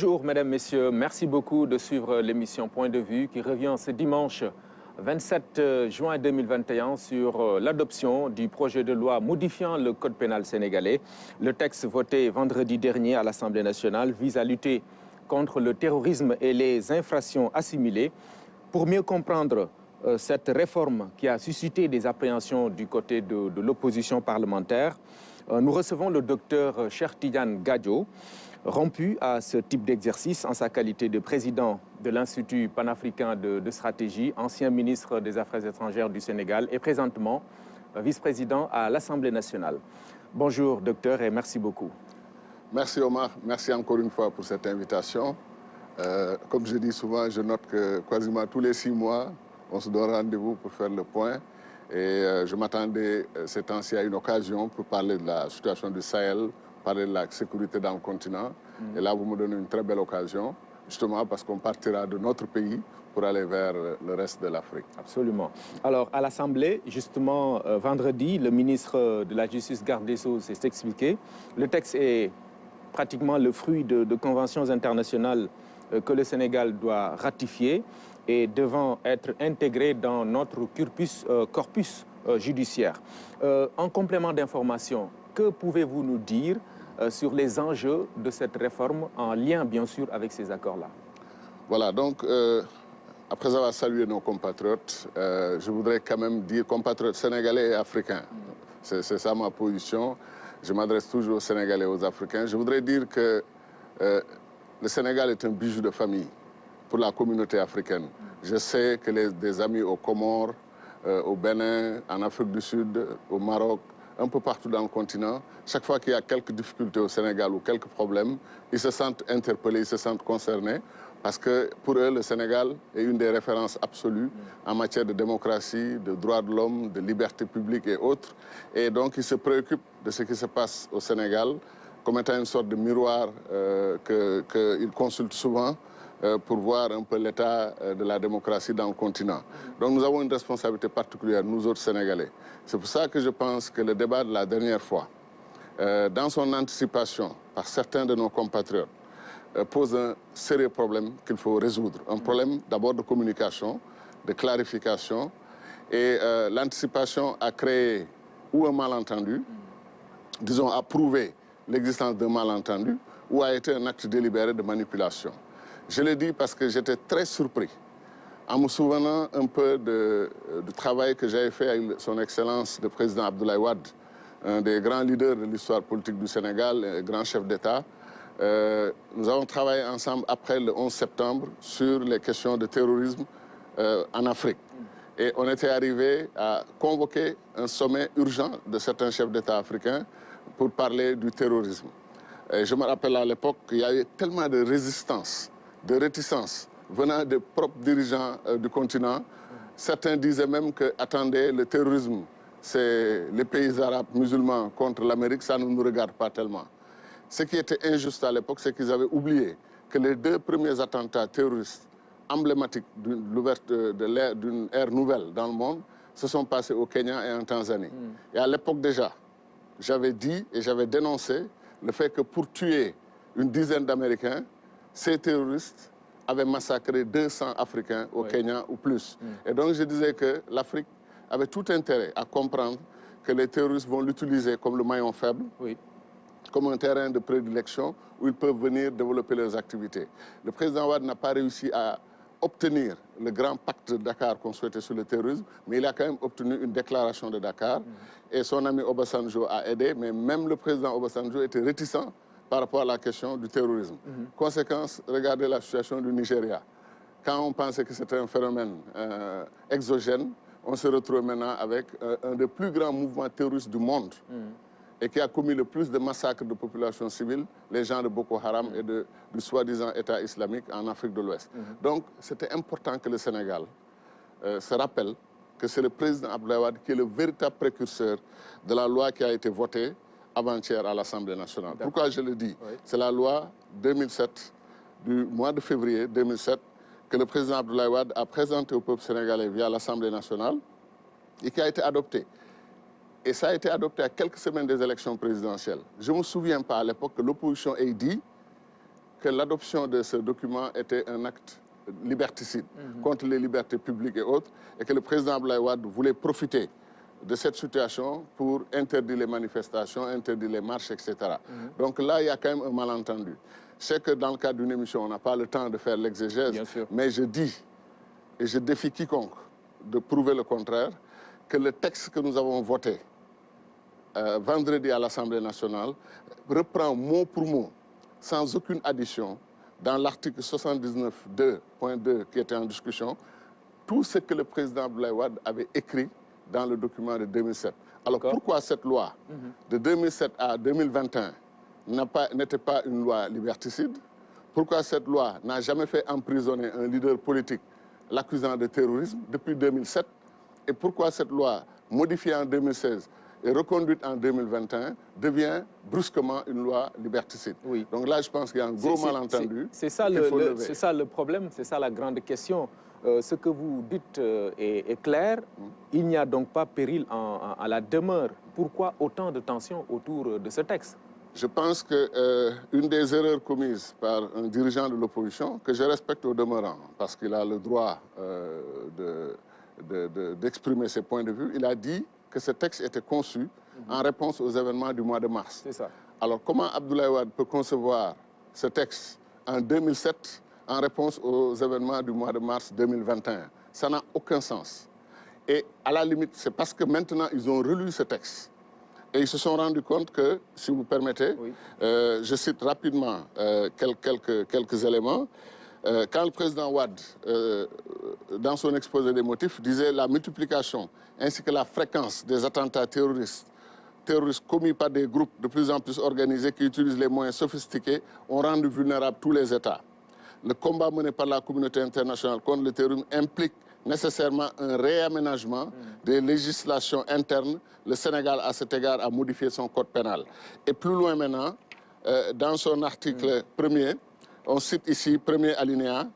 Bonjour mesdames, messieurs, merci beaucoup de suivre l'émission Point de vue qui revient ce dimanche 27 juin 2021 sur l'adoption du projet de loi modifiant le code pénal sénégalais. Le texte voté vendredi dernier à l'Assemblée nationale vise à lutter contre le terrorisme et les infractions assimilées. Pour mieux comprendre cette réforme qui a suscité des appréhensions du côté de l'opposition parlementaire, nous recevons le docteur Cheikh Tidiane Gadio, rompu à ce type d'exercice en sa qualité de président de l'Institut panafricain de stratégie, ancien ministre des Affaires étrangères du Sénégal et présentement vice-président à l'Assemblée nationale. Bonjour docteur et merci beaucoup. Merci Omar, merci encore une fois pour cette invitation. Comme je dis souvent, je note que quasiment tous les 6 mois, on se donne rendez-vous pour faire le point. Et je m'attendais ces temps-ci à une occasion pour parler de la situation du Sahel, parler de la sécurité dans le continent. Et là, vous me donnez une très belle occasion, justement parce qu'on partira de notre pays pour aller vers le reste de l'Afrique. Absolument. Alors, à l'Assemblée, justement, vendredi, le ministre de la Justice, garde des Sceaux, s'est expliqué. Le texte est pratiquement le fruit de conventions internationales que le Sénégal doit ratifier et devant être intégré dans notre corpus judiciaire. En complément d'information, que pouvez-vous nous dire sur les enjeux de cette réforme en lien, bien sûr, avec ces accords-là? Voilà, donc, après avoir salué nos compatriotes, je voudrais quand même dire compatriotes sénégalais et africains. C'est ça ma position. Je m'adresse toujours aux Sénégalais et aux Africains. Je voudrais dire que le Sénégal est un bijou de famille pour la communauté africaine. Je sais que des amis aux Comores, au Bénin, en Afrique du Sud, au Maroc, un peu partout dans le continent, chaque fois qu'il y a quelques difficultés au Sénégal ou quelques problèmes, ils se sentent interpellés, ils se sentent concernés, parce que pour eux, le Sénégal est une des références absolues en matière de démocratie, de droits de l'homme, de liberté publique et autres. Et donc, ils se préoccupent de ce qui se passe au Sénégal comme étant une sorte de miroir qu'ils consultent souvent pour voir un peu l'état de la démocratie dans le continent. Donc nous avons une responsabilité particulière, nous autres Sénégalais. C'est pour ça que je pense que le débat de la dernière fois, dans son anticipation par certains de nos compatriotes, pose un sérieux problème qu'il faut résoudre. Un problème d'abord de communication, de clarification. Et l'anticipation a créé ou un malentendu, disons a prouvé l'existence d'un malentendu, ou a été un acte délibéré de manipulation. Je le dis parce que j'étais très surpris en me souvenant un peu du travail que j'avais fait avec son Excellence le président Abdoulaye Wade, un des grands leaders de l'histoire politique du Sénégal, un grand chef d'État. Nous avons travaillé ensemble après le 11 septembre sur les questions de terrorisme en Afrique. Et on était arrivé à convoquer un sommet urgent de certains chefs d'État africains pour parler du terrorisme. Et je me rappelle à l'époque qu'il y avait tellement de résistance, de réticence venant des propres dirigeants du continent. Certains disaient même que, attendez, le terrorisme, c'est les pays arabes musulmans contre l'Amérique, ça ne nous regarde pas tellement. Ce qui était injuste à l'époque, c'est qu'ils avaient oublié que les 2 premiers attentats terroristes emblématiques d'une ère nouvelle dans le monde se sont passés au Kenya et en Tanzanie. Et à l'époque déjà, j'avais dit et j'avais dénoncé le fait que pour tuer une dizaine d'Américains, ces terroristes avaient massacré 200 Africains au Kenya ou plus. Et donc je disais que l'Afrique avait tout intérêt à comprendre que les terroristes vont l'utiliser comme le maillon faible, comme un terrain de prédilection où ils peuvent venir développer leurs activités. Le président Wade n'a pas réussi à obtenir le grand pacte de Dakar qu'on souhaitait sur le terrorisme, mais il a quand même obtenu une déclaration de Dakar. Et son ami Obasanjo a aidé, mais même le président Obasanjo était réticent par rapport à la question du terrorisme. Conséquence, regardez la situation du Nigeria. Quand on pensait que c'était un phénomène exogène, on se retrouve maintenant avec un des plus grands mouvements terroristes du monde et qui a commis le plus de massacres de populations civiles, les gens de Boko Haram et du soi-disant État islamique en Afrique de l'Ouest. Donc, c'était important que le Sénégal se rappelle que c'est le président Abdoulaye Wade qui est le véritable précurseur de la loi qui a été votée avant-hier à l'Assemblée nationale. Pourquoi je le dis? C'est la loi 2007, du mois de février 2007, que le président Abdoulaye Wade a présentée au peuple sénégalais via l'Assemblée nationale et qui a été adoptée. Et ça a été adopté à quelques semaines des élections présidentielles. Je ne me souviens pas à l'époque que l'opposition ait dit que l'adoption de ce document était un acte liberticide contre les libertés publiques et autres, et que le président Abdoulaye Wade voulait profiter de cette situation pour interdire les manifestations, interdire les marches, etc. Donc là, il y a quand même un malentendu. C'est que dans le cadre d'une émission, on n'a pas le temps de faire l'exégèse, mais je dis, et je défie quiconque de prouver le contraire, que le texte que nous avons voté vendredi à l'Assemblée nationale reprend mot pour mot, sans aucune addition, dans l'article 79.2.2 qui était en discussion, tout ce que le président Abdoulaye Wade avait écrit dans le document de 2007. Alors pourquoi cette loi de 2007 à 2021 n'était pas une loi liberticide? Pourquoi cette loi n'a jamais fait emprisonner un leader politique l'accusant de terrorisme depuis 2007? Et pourquoi cette loi, modifiée en 2016 et reconduite en 2021, devient brusquement une loi liberticide? Donc là, je pense qu'il y a un gros malentendu. C'est ça le problème, c'est ça la grande question. Ce que vous dites est clair. Il n'y a donc pas péril à la demeure. Pourquoi autant de tensions autour de ce texte? Je pense qu'une des erreurs commises par un dirigeant de l'opposition, que je respecte au demeurant, parce qu'il a le droit d'exprimer ses points de vue, il a dit que ce texte était conçu en réponse aux événements du mois de mars. C'est ça. Alors comment Abdoulaye Wade peut concevoir ce texte en 2007 en réponse aux événements du mois de mars 2021? Ça n'a aucun sens. Et à la limite, c'est parce que maintenant, ils ont relu ce texte. Et ils se sont rendus compte que, si vous permettez, je cite rapidement quelques éléments. Quand le président Wade, dans son exposé des motifs, disait la multiplication ainsi que la fréquence des attentats terroristes commis par des groupes de plus en plus organisés qui utilisent les moyens sophistiqués ont rendu vulnérables tous les États. Le combat mené par la communauté internationale contre le terrorisme implique nécessairement un réaménagement des législations internes. Le Sénégal, à cet égard, a modifié son code pénal. Et plus loin maintenant, dans son article premier, on cite ici, premier alinéa,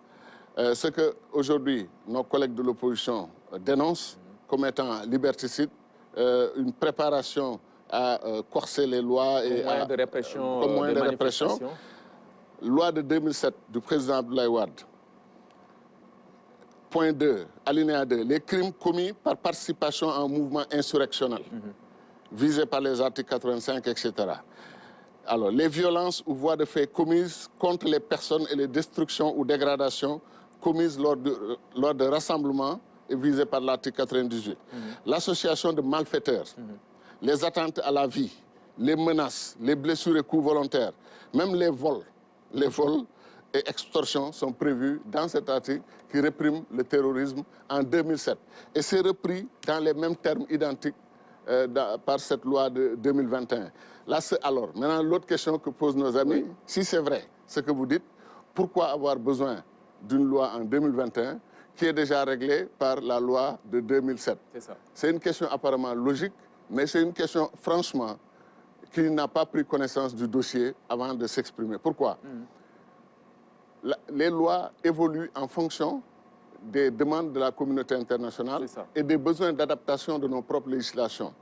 ce que aujourd'hui nos collègues de l'opposition dénoncent comme étant liberticide, une préparation à corser les lois et moyen de répression, Loi de 2007 du président Abdoulaye Wade. Point 2, alinéa 2, les crimes commis par participation à un mouvement insurrectionnel, visés par les articles 85, etc. Alors, les violences ou voies de fait commises contre les personnes et les destructions ou dégradations commises lors de rassemblements et visées par l'article 98. L'association de malfaiteurs, les atteintes à la vie, les menaces, les blessures et coups volontaires, même les vols et extorsions sont prévus dans cet article qui réprime le terrorisme en 2007. Et c'est repris dans les mêmes termes identiques par cette loi de 2021. Là, alors, maintenant, l'autre question que posent nos amis, si c'est vrai ce que vous dites, pourquoi avoir besoin d'une loi en 2021 qui est déjà réglée par la loi de 2007? C'est ça. C'est une question apparemment logique, mais c'est une question, franchement, qui n'a pas pris connaissance du dossier avant de s'exprimer. Pourquoi? Les lois évoluent en fonction des demandes de la communauté internationale et des besoins d'adaptation de nos propres législations.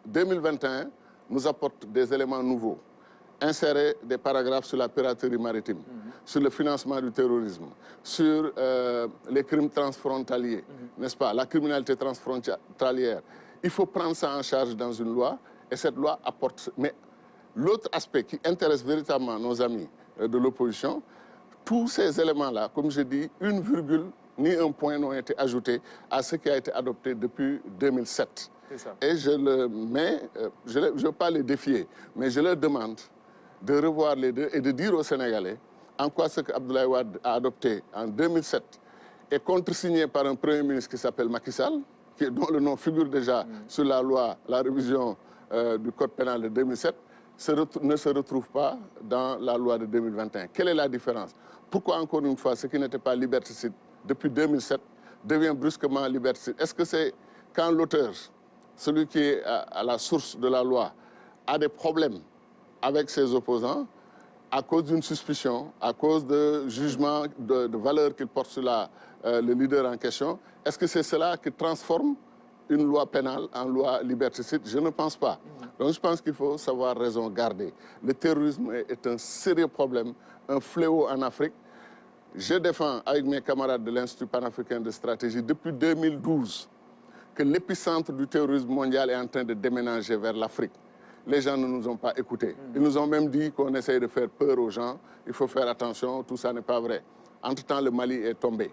2021 nous apporte des éléments nouveaux. Insérer des paragraphes sur la piraterie maritime, sur le financement du terrorisme, sur les crimes transfrontaliers, n'est-ce pas, la criminalité transfrontalière. Il faut prendre ça en charge dans une loi et cette loi apporte... Mais l'autre aspect qui intéresse véritablement nos amis de l'opposition, tous ces éléments-là, comme je dis, une virgule ni un point n'ont été ajoutés à ce qui a été adopté depuis 2007. Et je le mets, je ne veux pas les défier, mais je leur demande de revoir les deux et de dire aux Sénégalais en quoi ce qu'Abdoulaye Wade a adopté en 2007 est contresigné par un Premier ministre qui s'appelle Macky Sall, dont le nom figure déjà sur la loi, la révision du Code pénal de 2007, ne se retrouve pas dans la loi de 2021. Quelle est la différence? Pourquoi, encore une fois, ce qui n'était pas liberticide depuis 2007 devient brusquement liberticide? Est-ce que c'est quand l'auteur, celui qui est à la source de la loi, a des problèmes avec ses opposants à cause d'une suspicion, à cause de jugements de valeur qu'il porte sur le leader en question? Est-ce que c'est cela qui transforme une loi pénale en loi liberticide? Je ne pense pas. Donc je pense qu'il faut savoir raison garder. Le terrorisme est un sérieux problème, un fléau en Afrique. Je défends avec mes camarades de l'Institut panafricain de stratégie depuis 2012 que l'épicentre du terrorisme mondial est en train de déménager vers l'Afrique. Les gens ne nous ont pas écoutés. Ils nous ont même dit qu'on essaye de faire peur aux gens. Il faut faire attention, tout ça n'est pas vrai. Entre-temps, le Mali est tombé.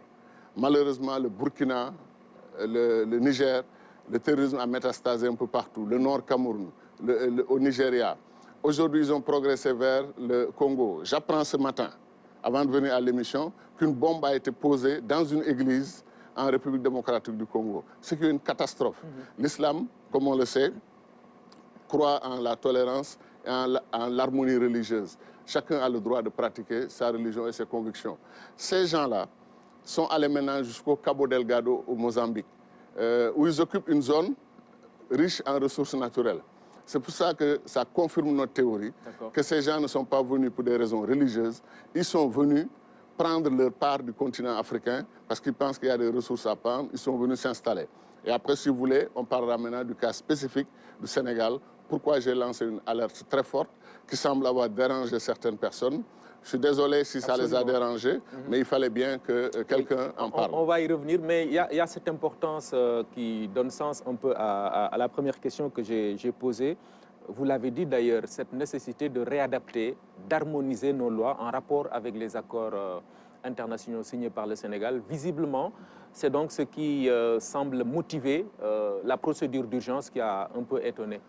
Malheureusement, le Burkina, le Niger, le terrorisme a métastasé un peu partout. Le Nord Cameroun, au Nigeria. Aujourd'hui, ils ont progressé vers le Congo. J'apprends ce matin, avant de venir à l'émission, qu'une bombe a été posée dans une église en République démocratique du Congo. Ce qui est une catastrophe. L'islam, comme on le sait, croit en la tolérance et en l'harmonie religieuse. Chacun a le droit de pratiquer sa religion et ses convictions. Ces gens-là sont allés maintenant jusqu'au Cabo Delgado au Mozambique, où ils occupent une zone riche en ressources naturelles. C'est pour ça que ça confirme notre théorie, que ces gens ne sont pas venus pour des raisons religieuses. Ils sont venus prendre leur part du continent africain parce qu'ils pensent qu'il y a des ressources à prendre. Ils sont venus s'installer. Et après, si vous voulez, on parlera maintenant du cas spécifique du Sénégal. Pourquoi j'ai lancé une alerte très forte qui semble avoir dérangé certaines personnes. Je suis désolé si ça les a dérangés, mais il fallait bien que quelqu'un en parle. On va y revenir, mais il y a cette importance qui donne sens un peu à la première question que j'ai posée. Vous l'avez dit d'ailleurs, cette nécessité de réadapter, d'harmoniser nos lois en rapport avec les accords internationaux signés par le Sénégal. Visiblement, c'est donc ce qui semble motiver la procédure d'urgence qui a un peu étonné.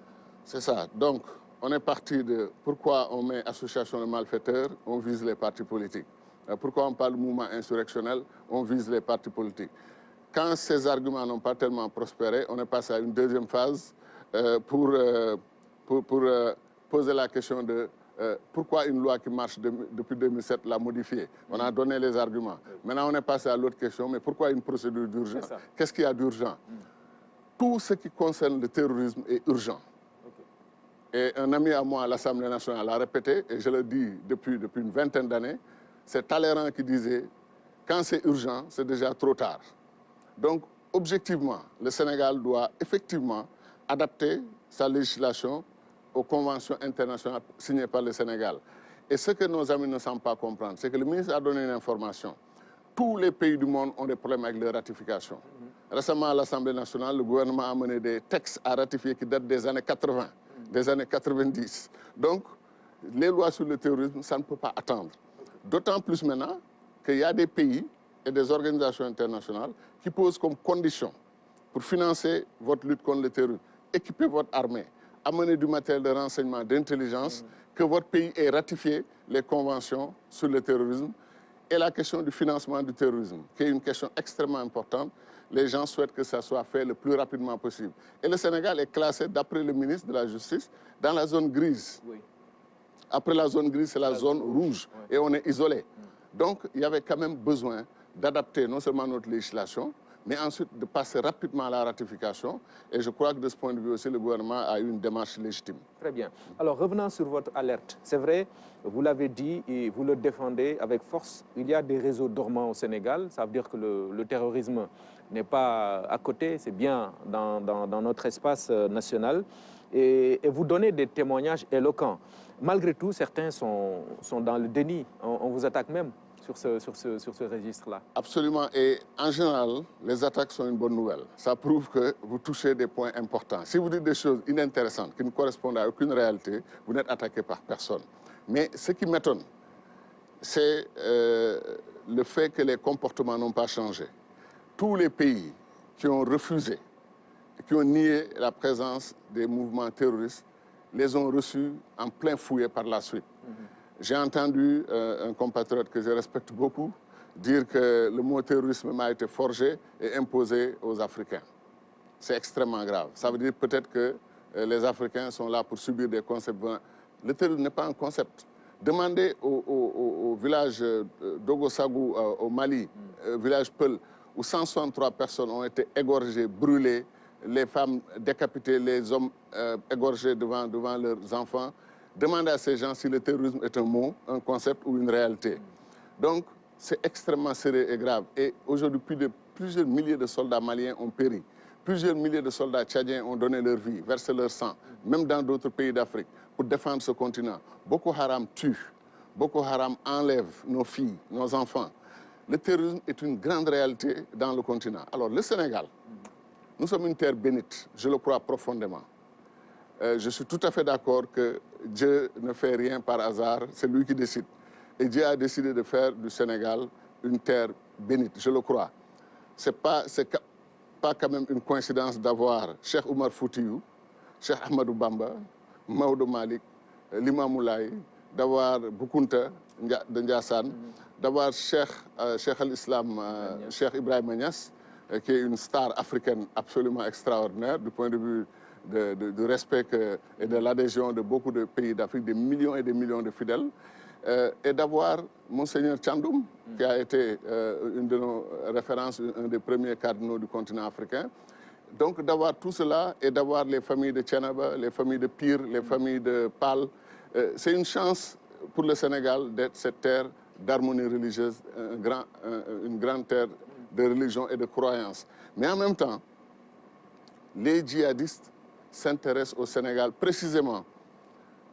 C'est ça. Donc, on est parti de pourquoi on met association de malfaiteurs, on vise les partis politiques. Pourquoi on parle de mouvement insurrectionnel, on vise les partis politiques. Quand ces arguments n'ont pas tellement prospéré, on est passé à une deuxième phase pour poser la question de pourquoi une loi qui marche depuis 2007 l'a modifiée. On a donné les arguments. Maintenant, on est passé à l'autre question, mais pourquoi une procédure d'urgence? Qu'est-ce qu'il y a d'urgent? Tout ce qui concerne le terrorisme est urgent. Et un ami à moi à l'Assemblée nationale l'a répété, et je le dis depuis une vingtaine d'années, c'est Talleyrand qui disait « quand c'est urgent, c'est déjà trop tard ». Donc, objectivement, le Sénégal doit effectivement adapter sa législation aux conventions internationales signées par le Sénégal. Et ce que nos amis ne semblent pas comprendre, c'est que le ministre a donné une information. Tous les pays du monde ont des problèmes avec les ratifications. Récemment, à l'Assemblée nationale, le gouvernement a mené des textes à ratifier qui datent des années 80. Des années 90. Donc, les lois sur le terrorisme, ça ne peut pas attendre. D'autant plus maintenant qu'il y a des pays et des organisations internationales qui posent comme condition pour financer votre lutte contre le terrorisme, équiper votre armée, amener du matériel de renseignement, d'intelligence, que votre pays ait ratifié les conventions sur le terrorisme et la question du financement du terrorisme, qui est une question extrêmement importante. Les gens souhaitent que ça soit fait le plus rapidement possible. Et le Sénégal est classé, d'après le ministre de la Justice, dans la zone grise. Oui. Après la zone grise, c'est la zone rouge. Oui. Et on est isolé. Donc, il y avait quand même besoin d'adapter non seulement notre législation, mais ensuite de passer rapidement à la ratification. Et je crois que de ce point de vue aussi, le gouvernement a eu une démarche légitime. Très bien. Alors, revenons sur votre alerte. C'est vrai, vous l'avez dit et vous le défendez avec force. Il y a des réseaux dormants au Sénégal. Ça veut dire que le terrorisme n'est pas à côté, c'est bien dans notre espace national. Et vous donnez des témoignages éloquents. Malgré tout, certains sont dans le déni. On vous attaque même sur ce registre-là. Absolument. Et en général, les attaques sont une bonne nouvelle. Ça prouve que vous touchez des points importants. Si vous dites des choses inintéressantes, qui ne correspondent à aucune réalité, vous n'êtes attaqué par personne. Mais ce qui m'étonne, c'est le fait que les comportements n'ont pas changé. Tous les pays qui ont refusé, qui ont nié la présence des mouvements terroristes, les ont reçus en plein fouet par la suite. J'ai entendu un compatriote que je respecte beaucoup dire que le mot terrorisme m'a été forgé et imposé aux Africains. C'est extrêmement grave. Ça veut dire peut-être que les Africains sont là pour subir des concepts. Le terrorisme n'est pas un concept. Demandez au village d'Ogosagou au Mali, village Peul, où 163 personnes ont été égorgées, brûlées, les femmes décapitées, les hommes égorgés devant leurs enfants. Demandez à ces gens si le terrorisme est un mot, un concept ou une réalité. Donc, c'est extrêmement sérieux et grave. Et aujourd'hui, plusieurs milliers de soldats maliens ont péri. Plusieurs milliers de soldats tchadiens ont donné leur vie, versé leur sang, même dans d'autres pays d'Afrique, pour défendre ce continent. Boko Haram tue, Boko Haram enlève nos filles, nos enfants. Le terrorisme est une grande réalité dans le continent. Alors le Sénégal, nous sommes une terre bénite, je le crois profondément. Je suis tout à fait d'accord que Dieu ne fait rien par hasard, c'est lui qui décide. Et Dieu a décidé de faire du Sénégal une terre bénite, je le crois. C'est pas quand même une coïncidence d'avoir Cheikh Oumar Foutiyou, Cheikh Ahmadou Bamba, Maodo Malick, Limamou Laye, d'avoir Boukounta de Ndiassane, d'avoir Cheikh al-Islam, Cheikh Ibrahima Niass, qui est une star africaine absolument extraordinaire du point de vue du respect et de l'adhésion de beaucoup de pays d'Afrique, des millions et des millions de fidèles, et d'avoir Monseigneur Tchandoum, qui a été une de nos références, un des premiers cardinaux du continent africain. Donc d'avoir tout cela et d'avoir les familles de Thiénaba, les familles de Pire, les familles de Pal, c'est une chance pour le Sénégal d'être cette terre d'harmonie religieuse, une grande terre de religion et de croyance. Mais en même temps, les djihadistes s'intéressent au Sénégal précisément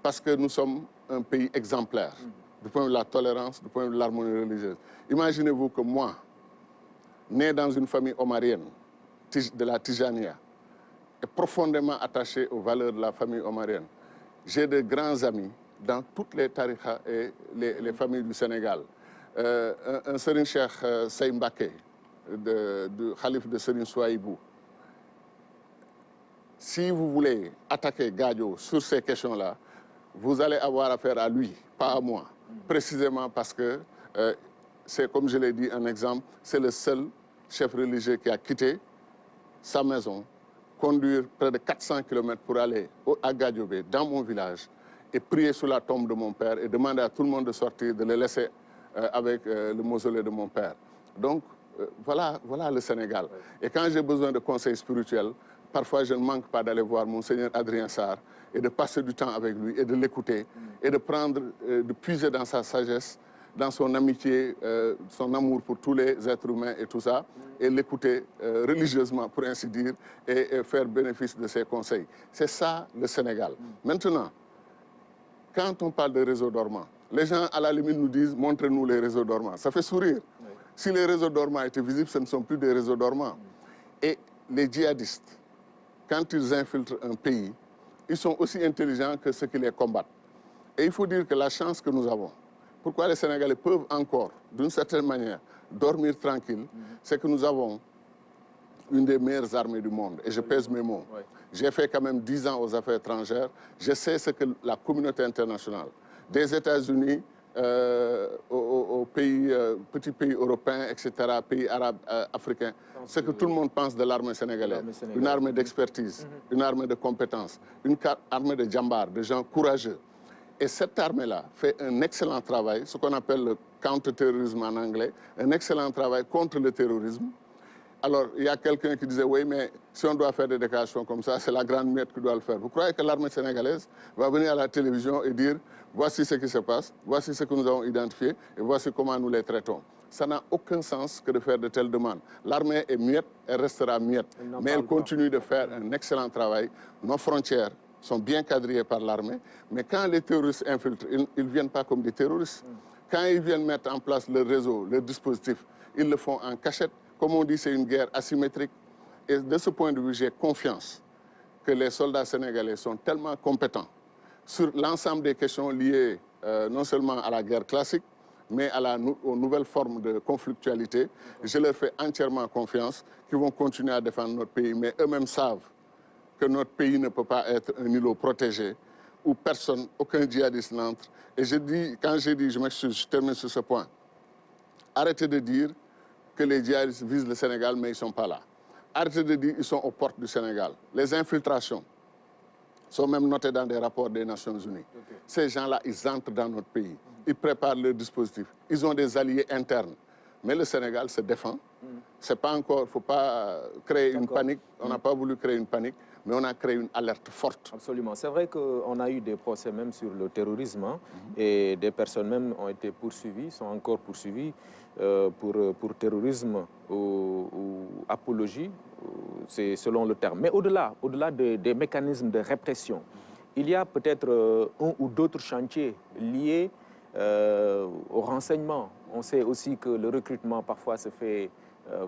parce que nous sommes un pays exemplaire du point de vue de la tolérance, du point de vue de l'harmonie religieuse. Imaginez-vous que moi, né dans une famille omarienne de la Tijania, et profondément attaché aux valeurs de la famille omarienne, j'ai de grands amis dans toutes les tarikhas et les familles du Sénégal. Un Serigne Cheikh Sey Mbacké, du Khalif de Serigne Souaïbou. Si vous voulez attaquer Gadio sur ces questions-là, vous allez avoir affaire à lui, pas à moi. Précisément parce que, c'est comme je l'ai dit, un exemple, c'est le seul chef religieux qui a quitté sa maison, conduire près de 400 km pour aller à Gadiobé, dans mon village, et prier sur la tombe de mon père et demander à tout le monde de sortir, de le laisser avec le mausolée de mon père. Donc, voilà le Sénégal. Et quand j'ai besoin de conseils spirituels, parfois je ne manque pas d'aller voir Monseigneur Adrien Sarr et de passer du temps avec lui et de l'écouter et de puiser dans sa sagesse, dans son amitié, son amour pour tous les êtres humains et tout ça, et l'écouter religieusement, pour ainsi dire, et faire bénéfice de ses conseils. C'est ça le Sénégal. Maintenant, quand on parle de réseaux dormants, les gens, à la limite, nous disent « montrez-nous les réseaux dormants ». Ça fait sourire. Oui. Si les réseaux dormants étaient visibles, ce ne sont plus des réseaux dormants. Et les djihadistes, quand ils infiltrent un pays, ils sont aussi intelligents que ceux qui les combattent. Et il faut dire que la chance que nous avons, pourquoi les Sénégalais peuvent encore, d'une certaine manière, dormir tranquille, c'est que nous avons une des meilleures armées du monde. Et je pèse mes mots. Oui. J'ai fait quand même 10 ans aux affaires étrangères. Je sais ce que la communauté internationale, des États-Unis aux pays, petits pays européens, etc., pays arabes, africains, ce que tout le monde pense de l'armée sénégalaise. Une armée d'expertise, une armée de compétences, une armée de djambars, de gens courageux. Et cette armée-là fait un excellent travail, ce qu'on appelle le counter-terrorisme en anglais, un excellent travail contre le terrorisme. Alors, il y a quelqu'un qui disait, oui, mais si on doit faire des déclarations comme ça, c'est la grande muette qui doit le faire. Vous croyez que l'armée sénégalaise va venir à la télévision et dire, voici ce qui se passe, voici ce que nous avons identifié, et voici comment nous les traitons? Ça n'a aucun sens que de faire de telles demandes. L'armée est muette, elle restera muette, mais elle continue de faire un excellent travail. Nos frontières sont bien quadrillées par l'armée, mais quand les terroristes infiltrent, ils ne viennent pas comme des terroristes. Quand ils viennent mettre en place le réseau, le dispositif, ils le font en cachette. Comme on dit, c'est une guerre asymétrique. Et de ce point de vue, j'ai confiance que les soldats sénégalais sont tellement compétents sur l'ensemble des questions liées non seulement à la guerre classique, mais aux nouvelles formes de conflictualité. Je leur fais entièrement confiance qu'ils vont continuer à défendre notre pays. Mais eux-mêmes savent que notre pays ne peut pas être un îlot protégé où personne, aucun djihadiste n'entre. Et je dis, quand j'ai dit, je m'excuse, je termine sur ce point, arrêtez de dire que les djihadistes visent le Sénégal, mais ils ne sont pas là. Arrêtez de dire qu'ils sont aux portes du Sénégal. Les infiltrations sont même notées dans des rapports des Nations Unies. Okay. Ces gens-là, ils entrent dans notre pays. Ils préparent leurs dispositifs. Ils ont des alliés internes. Mais le Sénégal se défend. C'est pas encore, il ne faut pas créer une panique. On n'a pas voulu créer une panique, mais on a créé une alerte forte. Absolument. C'est vrai qu'on a eu des procès même sur le terrorisme, hein, et des personnes même ont été poursuivies, sont encore poursuivies. pour terrorisme ou apologie, c'est selon le terme. Mais au-delà des mécanismes de répression, il y a peut-être un ou d'autres chantiers liés au renseignement. On sait aussi que le recrutement parfois se fait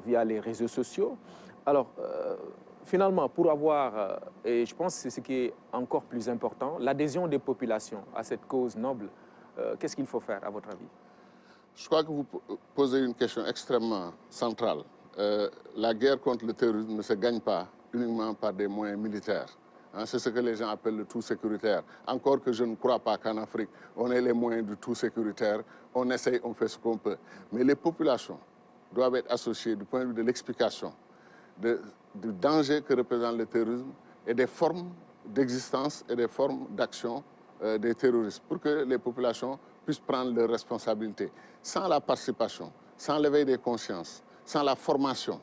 via les réseaux sociaux. Alors, finalement, pour avoir, et je pense que c'est ce qui est encore plus important, l'adhésion des populations à cette cause noble, qu'est-ce qu'il faut faire à votre avis? Je crois que vous posez une question extrêmement centrale. La guerre contre le terrorisme ne se gagne pas uniquement par des moyens militaires. Hein, c'est ce que les gens appellent le tout sécuritaire. Encore que je ne crois pas qu'en Afrique, on ait les moyens du tout sécuritaire. On essaye, on fait ce qu'on peut. Mais les populations doivent être associées du point de vue de l'explication du danger que représente le terrorisme et des formes d'existence et des formes d'action des terroristes pour que les populations puissent prendre leurs responsabilités. Sans la participation, sans l'éveil des consciences, sans la formation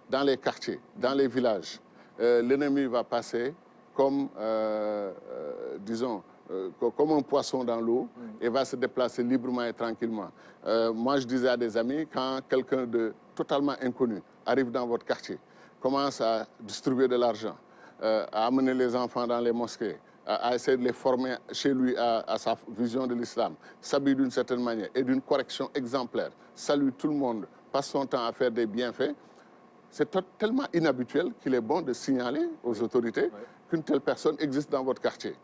dans les quartiers, dans les villages, l'ennemi va passer comme, disons, comme un poisson dans l'eau et va se déplacer librement et tranquillement. Moi, je disais à des amis, quand quelqu'un de totalement inconnu arrive dans votre quartier, commence à distribuer de l'argent, à amener les enfants dans les mosquées, à essayer de les former chez lui à sa vision de l'islam, s'habille d'une certaine manière et d'une correction exemplaire, salue tout le monde, passe son temps à faire des bienfaits, c'est tellement inhabituel qu'il est bon de signaler aux autorités qu'une telle personne existe dans votre quartier.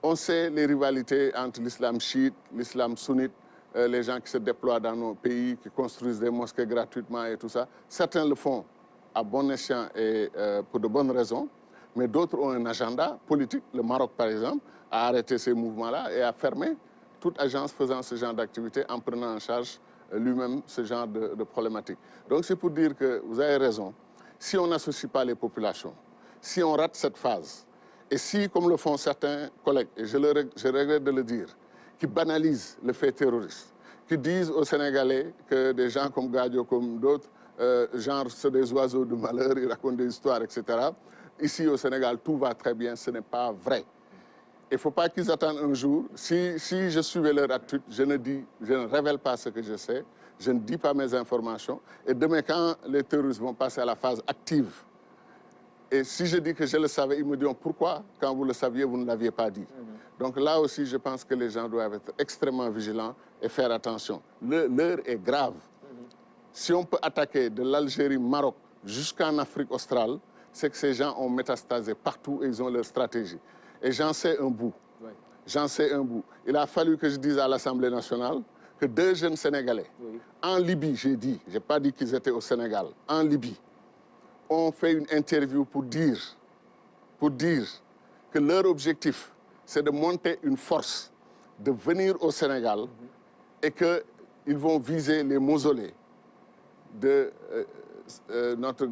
On sait les rivalités entre l'islam chiite, l'islam sunnite, les gens qui se déploient dans nos pays, qui construisent des mosquées gratuitement et tout ça. Certains le font à bon escient et pour de bonnes raisons, mais d'autres ont un agenda politique. Le Maroc, par exemple, a arrêté ces mouvements-là et a fermé toute agence faisant ce genre d'activité en prenant en charge lui-même ce genre de problématique. Donc c'est pour dire que vous avez raison, si on n'associe pas les populations, si on rate cette phase, et si, comme le font certains collègues, et je regrette de le dire, qui banalisent le fait terroriste, qui disent aux Sénégalais que des gens comme Gadio, comme d'autres, genre c'est des oiseaux de malheur, ils racontent des histoires, etc. Ici au Sénégal, tout va très bien, ce n'est pas vrai. Il ne faut pas qu'ils attendent un jour. Si je suivais leur attitude, je ne révèle pas ce que je sais, je ne dis pas mes informations. Et demain, quand les terroristes vont passer à la phase active, et si je dis que je le savais, ils me diront pourquoi, quand vous le saviez, vous ne l'aviez pas dit. Donc là aussi, je pense que les gens doivent être extrêmement vigilants et faire attention. L'heure est grave. Si on peut attaquer de l'Algérie, Maroc, jusqu'en Afrique australe, c'est que ces gens ont métastasé partout et ils ont leur stratégie. Et j'en sais un bout. J'en sais un bout. Il a fallu que je dise à l'Assemblée nationale que 2 jeunes Sénégalais, en Libye, j'ai dit, je n'ai pas dit qu'ils étaient au Sénégal, en Libye, ont fait une interview pour dire que leur objectif, c'est de monter une force, de venir au Sénégal et qu'ils vont viser les mausolées de notre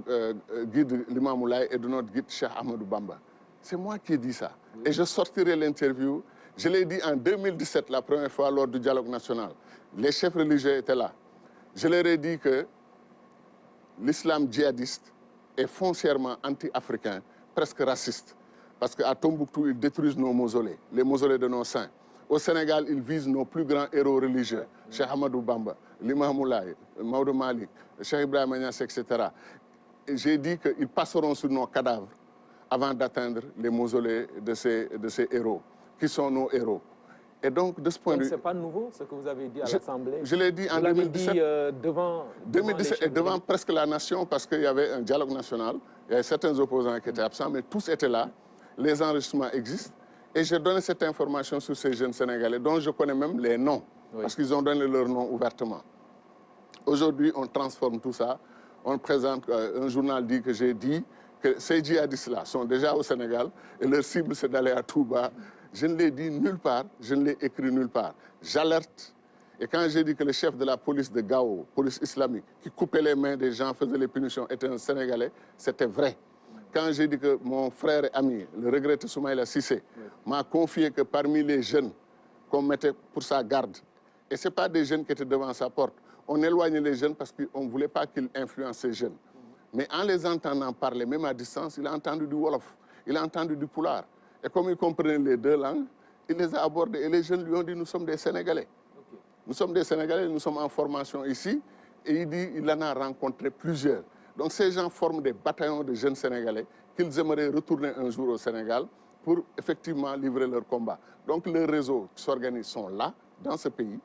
guide Limamou Laye et de notre guide Cheikh Ahmadou Bamba. C'est moi qui ai dit ça. Et je sortirai l'interview. Je l'ai dit en 2017, la première fois, lors du dialogue national. Les chefs religieux étaient là. Je leur ai dit que l'islam djihadiste est foncièrement anti-africain, presque raciste. Parce qu'à Tombouctou, ils détruisent nos mausolées, les mausolées de nos saints. Au Sénégal, ils visent nos plus grands héros religieux, Cheikh Ahmadou Bamba, Limamou Laye, Maodo Malick, Cheikh Ibrahima Niasse, etc. J'ai dit qu'ils passeront sur nos cadavres avant d'atteindre les mausolées de ces héros, qui sont nos héros. Et donc, de ce point de vue... Ce n'est pas nouveau, ce que vous avez dit à l'Assemblée. Je l'ai dit en 2017. Dit, devant 2017 et devant presque la nation, parce qu'il y avait un dialogue national. Il y avait certains opposants qui étaient absents, mais tous étaient là. Les enregistrements existent. Et j'ai donné cette information sur ces jeunes Sénégalais, dont je connais même les noms, parce qu'ils ont donné leur nom ouvertement. Aujourd'hui, on transforme tout ça. On présente, un journal dit que j'ai dit que ces djihadistes-là sont déjà au Sénégal et leur cible, c'est d'aller à Touba. Je ne l'ai dit nulle part, je ne l'ai écrit nulle part. J'alerte. Et quand j'ai dit que le chef de la police de Gao, police islamique, qui coupait les mains des gens, faisait les punitions, était un Sénégalais, c'était vrai. Quand j'ai dit que mon frère et ami, le regretté Soumaïla Cissé, m'a confié que parmi les jeunes qu'on mettait pour sa garde, et ce n'est pas des jeunes qui étaient devant sa porte, on éloignait les jeunes parce qu'on ne voulait pas qu'ils influencent ces jeunes. Mais en les entendant parler, même à distance, il a entendu du Wolof, il a entendu du Pulaar. Et comme il comprenait les 2 langues, il les a abordés. Et les jeunes lui ont dit, nous sommes des Sénégalais. Nous sommes des Sénégalais, nous sommes en formation ici. Et il dit qu'il en a rencontré plusieurs. Donc ces gens forment des bataillons de jeunes Sénégalais qu'ils aimeraient retourner un jour au Sénégal pour effectivement livrer leur combat. Donc les réseaux qui s'organisent sont là, dans ce pays.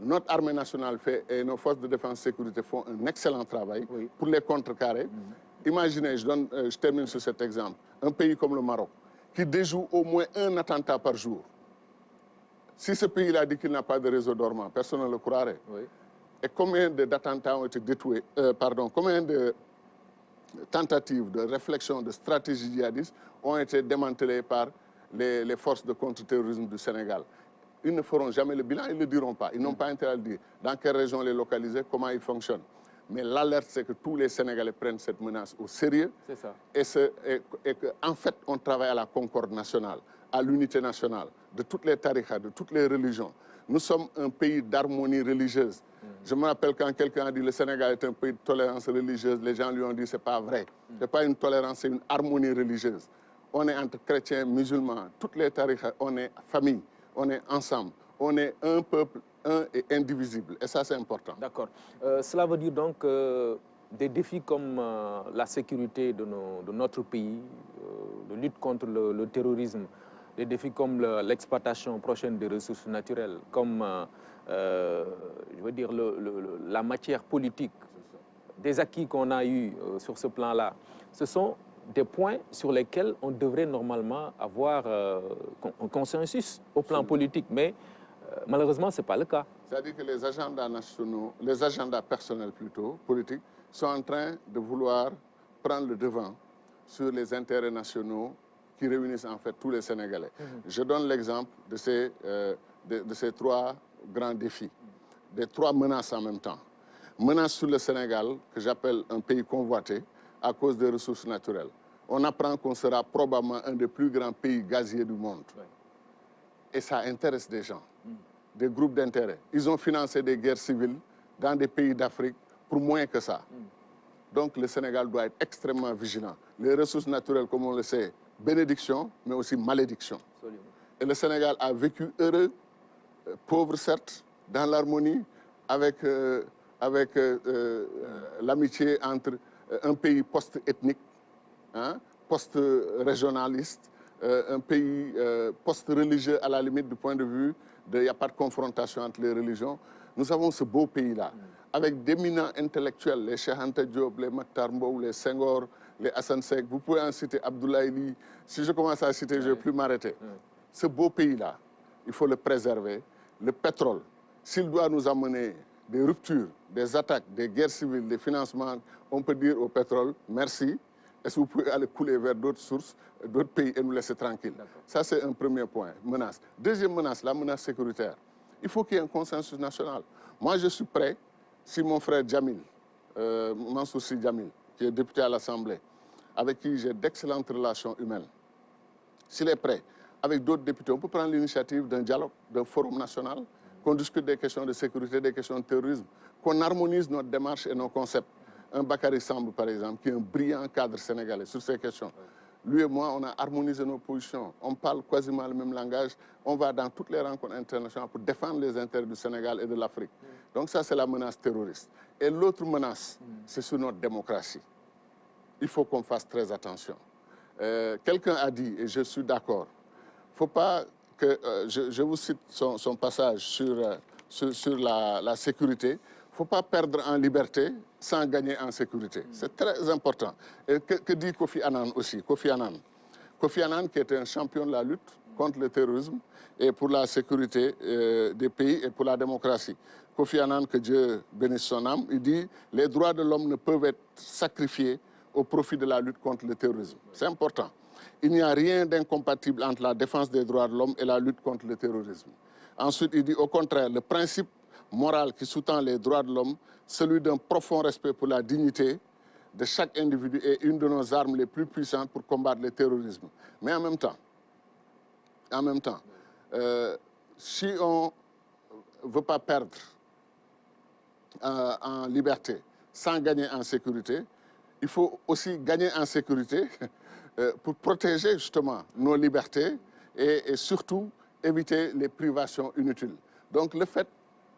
Notre armée nationale fait et nos forces de défense et de sécurité font un excellent travail pour les contrecarrer. Imaginez, je termine sur cet exemple, un pays comme le Maroc, qui déjoue au moins un attentat par jour. Si ce pays-là dit qu'il n'a pas de réseau dormant, personne ne le croirait. Et combien d'attentats ont été détruits, combien de tentatives de réflexion, de stratégie djihadiste ont été démantelées par les forces de contre-terrorisme du Sénégal. Ils ne feront jamais le bilan, ils ne le diront pas. Ils n'ont pas intérêt à le dire. Dans quelle région les localiser, comment ils fonctionnent. Mais l'alerte, c'est que tous les Sénégalais prennent cette menace au sérieux. C'est ça. Et qu'en fait, on travaille à la concorde nationale, à l'unité nationale, de toutes les tariqas, de toutes les religions. Nous sommes un pays d'harmonie religieuse. Je me rappelle quand quelqu'un a dit que le Sénégal est un pays de tolérance religieuse, les gens lui ont dit que ce n'est pas vrai. Ce n'est pas une tolérance, c'est une harmonie religieuse. On est entre chrétiens, musulmans, toutes les tariqas, on est famille. On est ensemble, on est un peuple, un et indivisible. Et ça, c'est important. D'accord. Cela veut dire donc que des défis comme la sécurité de notre pays, de lutte contre le terrorisme, des défis comme l'exploitation prochaine des ressources naturelles, comme je veux dire la matière politique, des acquis qu'on a eus sur ce plan-là, ce sont des points sur lesquels on devrait normalement avoir un consensus au plan politique, mais malheureusement, ce n'est pas le cas. C'est-à-dire que les agendas nationaux, les agendas personnels plutôt, politiques, sont en train de vouloir prendre le devant sur les intérêts nationaux qui réunissent en fait tous les Sénégalais. Je donne l'exemple de ces trois grands défis, des trois menaces en même temps. Menace sur le Sénégal, que j'appelle un pays convoité, à cause des ressources naturelles. On apprend qu'on sera probablement un des plus grands pays gaziers du monde. Et ça intéresse des gens, des groupes d'intérêt. Ils ont financé des guerres civiles dans des pays d'Afrique pour moins que ça. Donc le Sénégal doit être extrêmement vigilant. Les ressources naturelles, comme on le sait, bénédiction, mais aussi malédiction. Absolument. Et le Sénégal a vécu heureux, pauvre certes, dans l'harmonie, avec l'amitié entre un pays post-ethnique, hein, post-régionaliste, un pays post-religieux à la limite du point de vue il n'y a pas de confrontation entre les religions. Nous avons ce beau pays-là, avec d'éminents intellectuels, les Cheikh Anta Diop, les Makhtar Mbow, les Senghor, les Hassan Sek. Vous pouvez en citer Abdoulaye Ly. Si je commence à citer, je ne vais plus m'arrêter. Ce beau pays-là, il faut le préserver. Le pétrole, s'il doit nous amener des ruptures, des attaques, des guerres civiles, des financements, on peut dire au pétrole, merci, est-ce que vous pouvez aller couler vers d'autres sources, d'autres pays et nous laisser tranquilles. Ça, c'est un premier point, menace. Deuxième menace, la menace sécuritaire. Il faut qu'il y ait un consensus national. Moi, je suis prêt, si mon frère Djamil, Mansour Sy Djamil, qui est député à l'Assemblée, avec qui j'ai d'excellentes relations humaines, s'il est prêt, avec d'autres députés, on peut prendre l'initiative d'un dialogue, d'un forum national, qu'on discute des questions de sécurité, des questions de terrorisme, qu'on harmonise notre démarche et nos concepts. Un Bakary Samb, par exemple, qui est un brillant cadre sénégalais sur ces questions. Lui et moi, on a harmonisé nos positions. On parle quasiment le même langage. On va dans toutes les rencontres internationales pour défendre les intérêts du Sénégal et de l'Afrique. Donc ça, c'est la menace terroriste. Et l'autre menace, c'est sur notre démocratie. Il faut qu'on fasse très attention. Quelqu'un a dit, et je suis d'accord, il ne faut pas que, je vous cite son passage sur la sécurité, il ne faut pas perdre en liberté sans gagner en sécurité. C'est très important. Et que dit Kofi Annan aussi? Kofi Annan, qui était un champion de la lutte contre le terrorisme et pour la sécurité des pays et pour la démocratie. Kofi Annan, que Dieu bénisse son âme, il dit « Les droits de l'homme ne peuvent être sacrifiés au profit de la lutte contre le terrorisme. » C'est important. Il n'y a rien d'incompatible entre la défense des droits de l'homme et la lutte contre le terrorisme. Ensuite, il dit au contraire, le principe moral qui sous-tend les droits de l'homme, celui d'un profond respect pour la dignité de chaque individu est une de nos armes les plus puissantes pour combattre le terrorisme. Mais en même temps, si on ne veut pas perdre en liberté sans gagner en sécurité, il faut aussi gagner en sécurité pour protéger justement nos libertés et surtout éviter les privations inutiles. Donc le fait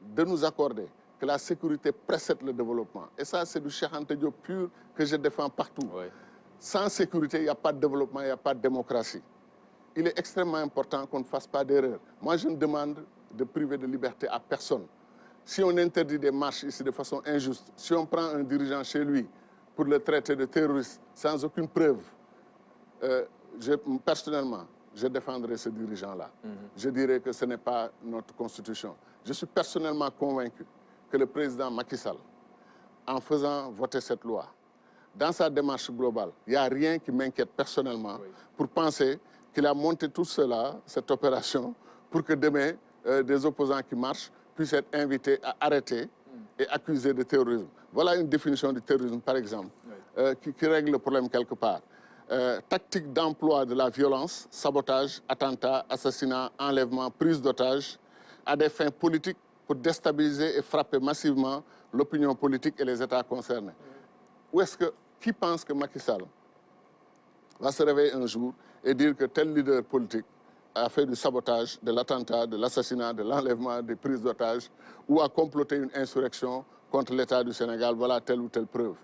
de nous accorder que la sécurité précède le développement. Et ça, c'est du Cheikh Anta Diop pur que je défends partout. Oui. Sans sécurité, il n'y a pas de développement, il n'y a pas de démocratie. Il est extrêmement important qu'on ne fasse pas d'erreur. Moi, je ne demande de priver de liberté à personne. Si on interdit des marches ici de façon injuste, si on prend un dirigeant chez lui pour le traiter de terroriste sans aucune preuve, personnellement, je défendrai ce dirigeant-là. Je dirais que ce n'est pas notre constitution. Je suis personnellement convaincu que le président Macky Sall, en faisant voter cette loi, dans sa démarche globale, il n'y a rien qui m'inquiète personnellement pour penser qu'il a monté tout cela, cette opération, pour que demain, des opposants qui marchent puissent être invités à arrêter et accusés de terrorisme. Voilà une définition du terrorisme, par exemple, qui règle le problème quelque part. Tactique d'emploi de la violence, sabotage, attentat, assassinat, enlèvement, prise d'otages, à des fins politiques pour déstabiliser et frapper massivement l'opinion politique et les États concernés. Qui pense que Macky Sall va se réveiller un jour et dire que tel leader politique a fait du sabotage, de l'attentat, de l'assassinat, de l'enlèvement, des prises d'otages ou a comploté une insurrection contre l'État du Sénégal, voilà telle ou telle preuve.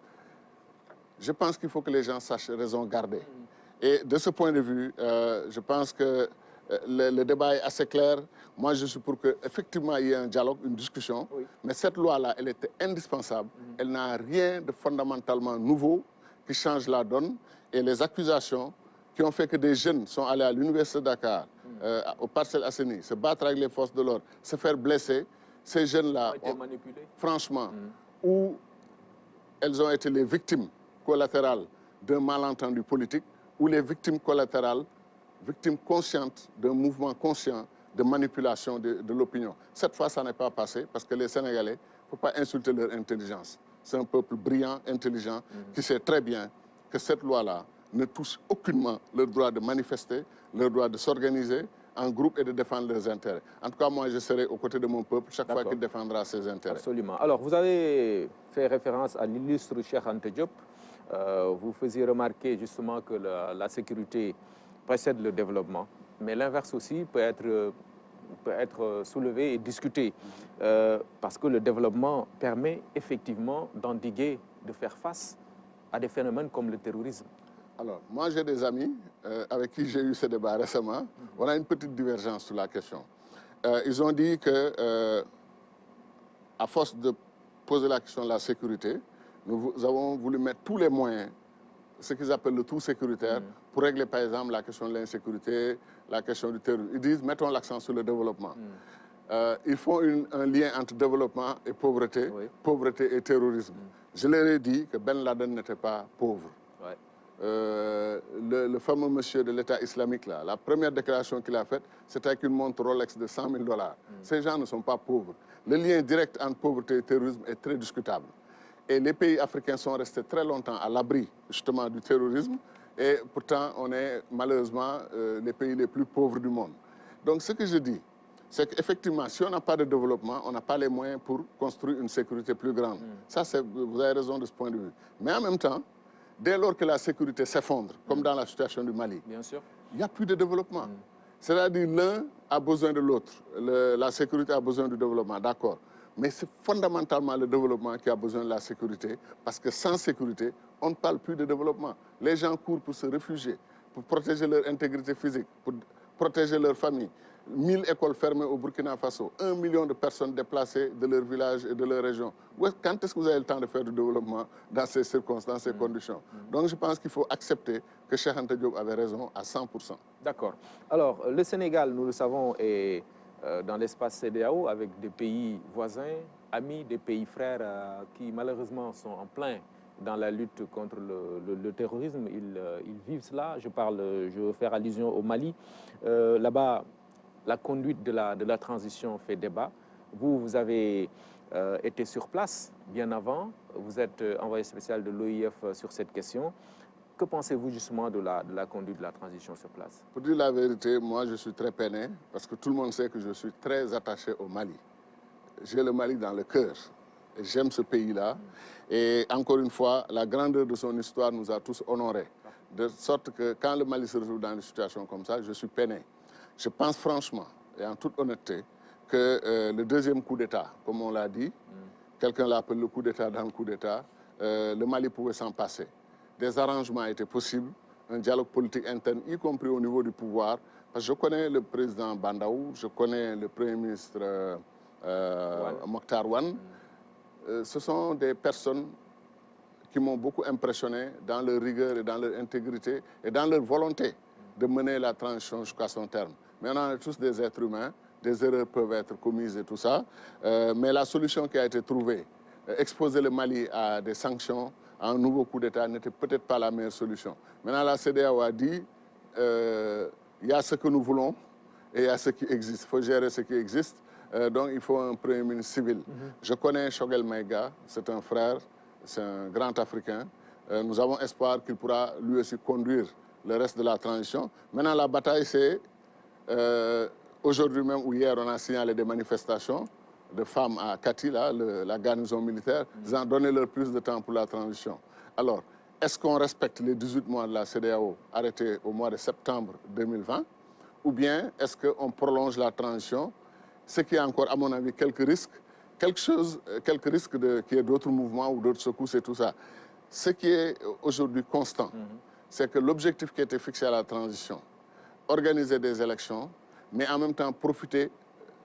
Je pense qu'il faut que les gens sachent raison garder. Et de ce point de vue, je pense que le débat est assez clair. Moi, je suis pour qu'effectivement, il y ait un dialogue, une discussion. Oui. Mais cette loi-là, elle était indispensable. Elle n'a rien de fondamentalement nouveau qui change la donne. Et les accusations qui ont fait que des jeunes sont allés à l'Université de Dakar, au Parcelles Assainies, se battre avec les forces de l'ordre, se faire blesser, ces jeunes-là, franchement, où elles ont été les victimes collatérales d'un malentendu politique, ou les victimes collatérales, victimes conscientes d'un mouvement conscient de manipulation de l'opinion. Cette fois, ça n'est pas passé parce que les Sénégalais, il ne faut pas insulter leur intelligence. C'est un peuple brillant, intelligent, qui sait très bien que cette loi-là ne touche aucunement leur droit de manifester, leur droit de s'organiser en groupe et de défendre leurs intérêts. En tout cas, moi, je serai aux côtés de mon peuple chaque fois qu'il défendra ses intérêts. Absolument. Alors, vous avez fait référence à l'illustre Cheikh Anta Diop. Vous faisiez remarquer justement que la sécurité précède le développement, mais l'inverse aussi peut être soulevé et discuté, parce que le développement permet effectivement d'endiguer, de faire face à des phénomènes comme le terrorisme. Alors, moi j'ai des amis avec qui j'ai eu ce débat récemment. On a une petite divergence sur la question. Ils ont dit que, à force de poser la question de la sécurité, nous avons voulu mettre tous les moyens, ce qu'ils appellent le tout sécuritaire, pour régler par exemple la question de l'insécurité, la question du terrorisme. Ils disent, mettons l'accent sur le développement. Ils font un lien entre développement et pauvreté, pauvreté et terrorisme. Je leur ai dit que Ben Laden n'était pas pauvre. Le fameux monsieur de l'État islamique, là, la première déclaration qu'il a faite, c'était avec une montre Rolex de 100 000 $. Ces gens ne sont pas pauvres. Le lien direct entre pauvreté et terrorisme est très discutable. Et les pays africains sont restés très longtemps à l'abri justement du terrorisme. Et pourtant, on est malheureusement les pays les plus pauvres du monde. Donc ce que je dis, c'est qu'effectivement, si on n'a pas de développement, on n'a pas les moyens pour construire une sécurité plus grande. Ça, vous avez raison de ce point de vue. Mais en même temps, dès lors que la sécurité s'effondre, comme dans la situation du Mali, il n'y a plus de développement. C'est-à-dire l'un a besoin de l'autre. La sécurité a besoin du développement, d'accord. Mais c'est fondamentalement le développement qui a besoin de la sécurité, parce que sans sécurité, on ne parle plus de développement. Les gens courent pour se réfugier, pour protéger leur intégrité physique, pour protéger leur famille. 1000 écoles fermées au Burkina Faso, 1 million de personnes déplacées de leur village et de leur région. Quand est-ce que vous avez le temps de faire du développement dans ces circonstances, dans ces conditions? Donc je pense qu'il faut accepter que Cheikh Anta Diop avait raison à 100%. D'accord. Alors, le Sénégal, nous le savons, est dans l'espace CEDEAO avec des pays voisins, amis, des pays frères qui malheureusement sont en plein dans la lutte contre le terrorisme. Ils vivent cela. Je veux faire allusion au Mali. Là-bas, la conduite de la transition fait débat. Vous avez été sur place bien avant. Vous êtes envoyé spécial de l'OIF sur cette question. Que pensez-vous justement de la conduite de la transition sur place? Pour dire la vérité, moi je suis très peiné parce que tout le monde sait que je suis très attaché au Mali. J'ai le Mali dans le cœur. J'aime ce pays-là. Et encore une fois, la grandeur de son histoire nous a tous honorés. De sorte que quand le Mali se retrouve dans une situation comme ça, je suis peiné. Je pense franchement, et en toute honnêteté, que le deuxième coup d'État, comme on l'a dit, quelqu'un l'appelle le coup d'État dans le coup d'État, le Mali pouvait s'en passer. Des arrangements étaient possibles, un dialogue politique interne, y compris au niveau du pouvoir. Parce que je connais le président Bandaou, je connais le Premier ministre Mokhtar Wane. Ce sont des personnes qui m'ont beaucoup impressionné dans leur rigueur et dans leur intégrité et dans leur volonté de mener la transition jusqu'à son terme. Mais on est tous des êtres humains, des erreurs peuvent être commises et tout ça. Mais la solution qui a été trouvée, exposer le Mali à des sanctions, à un nouveau coup d'État, n'était peut-être pas la meilleure solution. Maintenant, la CEDEAO a dit, il y a ce que nous voulons et il y a ce qui existe. Il faut gérer ce qui existe. Donc, il faut un Premier ministre civil. Je connais Choguel Maïga, c'est un frère, c'est un grand Africain. Nous avons espoir qu'il pourra lui aussi conduire le reste de la transition. Maintenant, la bataille, c'est aujourd'hui même ou hier, on a signalé des manifestations de femmes à Kati, là, la garnison militaire, disant donnez-leur plus de temps pour la transition. Alors, est-ce qu'on respecte les 18 mois de la CEDEAO arrêtés au mois de septembre 2020 ou bien est-ce qu'on prolonge la transition, ce qui a encore, à mon avis, quelques risques, quelques risques qu'il y ait d'autres mouvements ou d'autres secousses et tout ça. Ce qui est aujourd'hui constant, c'est que l'objectif qui était fixé à la transition, organiser des élections, mais en même temps profiter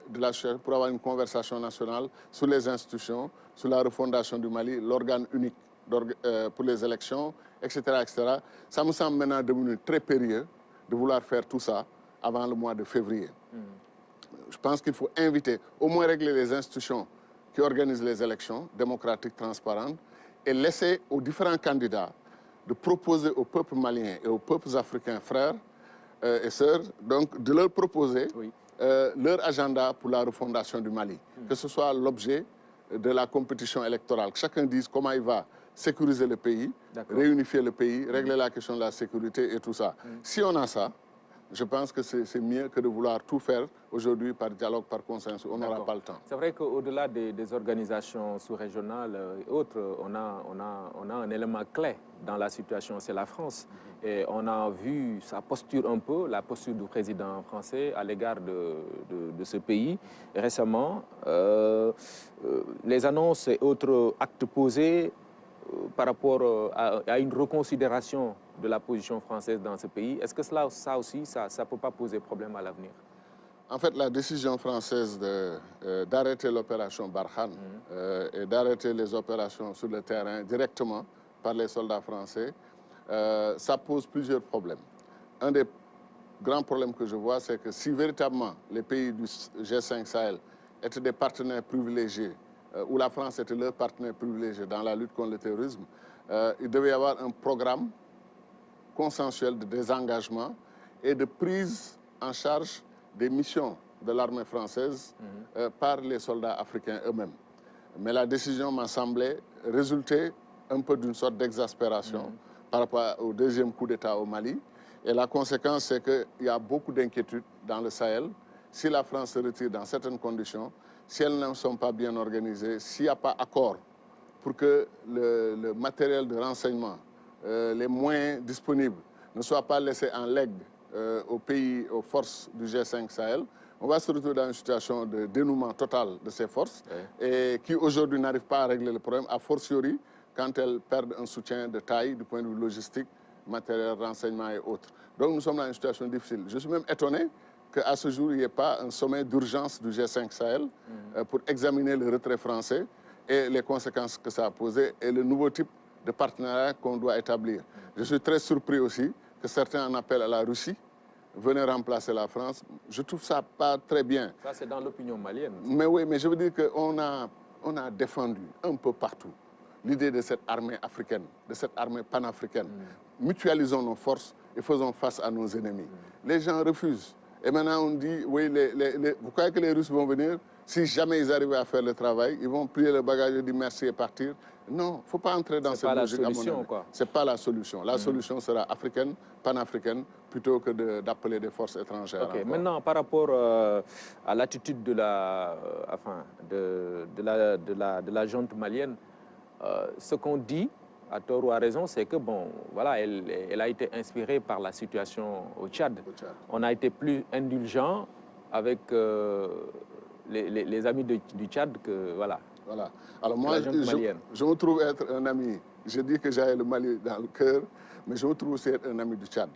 de la chose pour avoir une conversation nationale sur les institutions, sur la refondation du Mali, l'organe unique pour les élections, etc., etc. Ça me semble maintenant devenu très périlleux de vouloir faire tout ça avant le mois de février. Je pense qu'il faut inviter, au moins régler les institutions qui organisent les élections démocratiques, transparentes, et laisser aux différents candidats de proposer au peuple malien et aux peuples africains, frères et sœurs, donc de leur proposer leur agenda pour la refondation du Mali. Que ce soit l'objet de la compétition électorale. Que chacun dise comment il va sécuriser le pays, réunifier le pays, régler la question de la sécurité et tout ça. Si on a ça, je pense que c'est mieux que de vouloir tout faire aujourd'hui par dialogue, par consensus. On n'aura pas le temps. C'est vrai qu'au-delà des organisations sous-régionales et autres, on a un élément clé dans la situation, c'est la France. Et on a vu sa posture un peu, la posture du président français à l'égard de ce pays. Et récemment, les annonces et autres actes posés par rapport à une reconsidération de la position française dans ce pays. Est-ce que ça aussi, ça ne peut pas poser problème à l'avenir? En fait, la décision française d'arrêter l'opération Barkhane et d'arrêter les opérations sur le terrain directement par les soldats français, ça pose plusieurs problèmes. Un des grands problèmes que je vois, c'est que si véritablement les pays du G5 Sahel étaient des partenaires privilégiés, où la France était leur partenaire privilégié dans la lutte contre le terrorisme, il devait y avoir un programme consensuel de désengagement et de prise en charge des missions de l'armée française par les soldats africains eux-mêmes. Mais la décision m'a semblé résulter un peu d'une sorte d'exaspération par rapport au deuxième coup d'État au Mali. Et la conséquence, c'est qu'il y a beaucoup d'inquiétudes dans le Sahel. Si la France se retire dans certaines conditions, si elles ne sont pas bien organisées, s'il n'y a pas accord pour que le matériel de renseignement, les moyens disponibles ne soient pas laissés en legs aux pays, aux forces du G5 Sahel, on va se retrouver dans une situation de dénouement total de ces forces et qui aujourd'hui n'arrivent pas à régler le problème, a fortiori quand elles perdent un soutien de taille du point de vue logistique, matériel, renseignement et autres. Donc nous sommes dans une situation difficile. Je suis même étonné qu'à ce jour, il n'y ait pas un sommet d'urgence du G5 Sahel pour examiner le retrait français et les conséquences que ça a posées et le nouveau type de partenariat qu'on doit établir. Je suis très surpris aussi que certains en appellent à la Russie, venez remplacer la France. Je trouve ça pas très bien. Ça, c'est dans l'opinion malienne. Mais oui, mais je veux dire qu'on a défendu un peu partout l'idée de cette armée africaine, de cette armée panafricaine. Mutualisons nos forces et faisons face à nos ennemis. Les gens refusent. Et maintenant, on dit, oui, vous croyez que les Russes vont venir? Si jamais ils arrivent à faire le travail, ils vont plier le bagage et dire merci et partir. Non, il ne faut pas entrer dans cette logique. Ce n'est pas la solution. La solution sera africaine, panafricaine, plutôt que d'appeler des forces étrangères. Okay. Maintenant, par rapport à l'attitude de la junte malienne, ce qu'on dit, à tort ou à raison, c'est que, bon, voilà, elle a été inspirée par la situation au Tchad. On a été plus indulgent avec les amis du Tchad que, voilà, Voilà. Alors moi, je me trouve être un ami. Je dis que j'ai le Mali dans le cœur, mais je me trouve aussi être un ami du Tchad.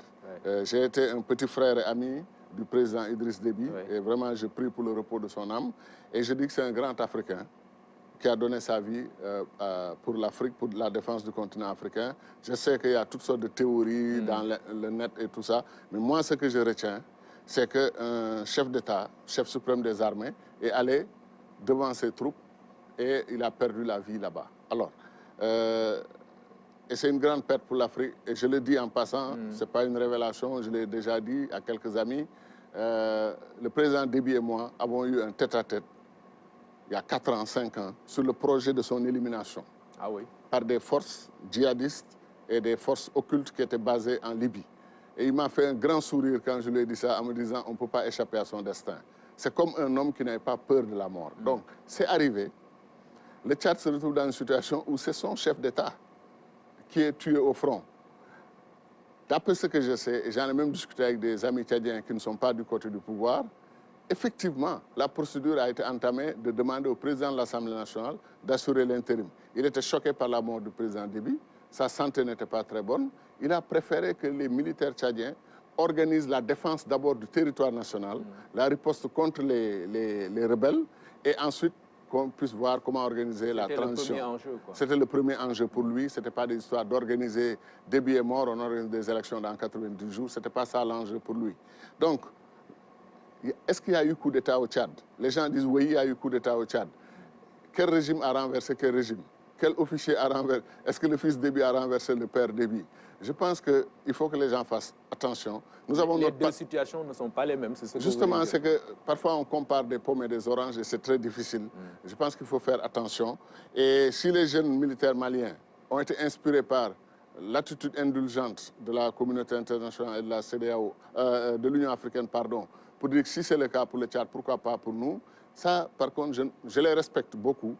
Ouais. J'ai été un petit frère et ami du président Idriss Déby, ouais. Et vraiment, je prie pour le repos de son âme. Et je dis que c'est un grand Africain qui a donné sa vie pour l'Afrique, pour la défense du continent africain. Je sais qu'il y a toutes sortes de théories dans le net et tout ça, mais moi, ce que je retiens, c'est qu'un chef d'État, chef suprême des armées, est allé devant ses troupes et il a perdu la vie là-bas. Alors, et c'est une grande perte pour l'Afrique, et je le dis en passant, ce n'est pas une révélation, je l'ai déjà dit à quelques amis. Le président Déby et moi avons eu un tête-à-tête il y a 4 ans, 5 ans, sur le projet de son élimination. Ah oui. Par des forces djihadistes et des forces occultes qui étaient basées en Libye. Et il m'a fait un grand sourire quand je lui ai dit ça, en me disant on ne peut pas échapper à son destin. C'est comme un homme qui n'avait pas peur de la mort. Donc, c'est arrivé. Le Tchad se retrouve dans une situation où c'est son chef d'État qui est tué au front. D'après ce que je sais, et j'en ai même discuté avec des amis tchadiens qui ne sont pas du côté du pouvoir, effectivement, la procédure a été entamée de demander au président de l'Assemblée nationale d'assurer l'intérim. Il était choqué par la mort du président Déby, sa santé n'était pas très bonne. Il a préféré que les militaires tchadiens organisent la défense d'abord du territoire national, la riposte contre les rebelles, et ensuite qu'on puisse voir comment organiser la transition. C'était le premier enjeu pour lui. Ce n'était pas des histoires d'organiser des billets morts, on organise des élections dans 90 jours. Ce n'était pas ça l'enjeu pour lui. Donc, est-ce qu'il y a eu coup d'État au Tchad? Les gens disent oui, il y a eu coup d'État au Tchad. Quel régime a renversé quel régime? Quel officier a renversé? Est-ce que le fils Déby a renversé le père Déby? Je pense qu'il faut que les gens fassent attention. Les deux situations ne sont pas les mêmes. Justement, c'est que parfois on compare des pommes et des oranges et c'est très difficile. Je pense qu'il faut faire attention. Et si les jeunes militaires maliens ont été inspirés par l'attitude indulgente de la communauté internationale et de la CEDEAO, de l'Union africaine, pardon, pour dire que si c'est le cas pour le Tchad, pourquoi pas pour nous? Ça, par contre, je les respecte beaucoup.